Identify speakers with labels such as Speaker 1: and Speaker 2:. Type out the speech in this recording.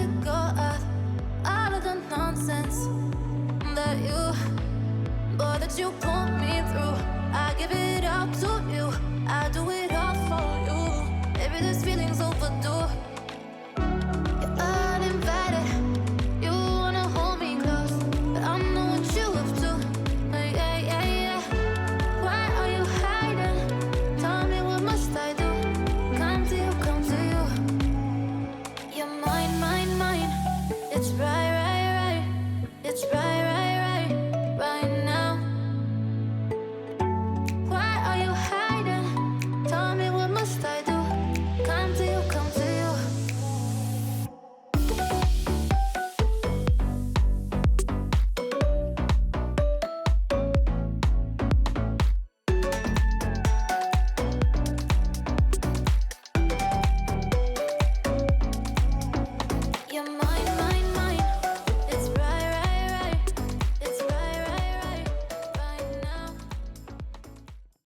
Speaker 1: figure out all of the nonsense that you put me through. I give it all to you, I do it all for you. Maybe this feeling's overdue.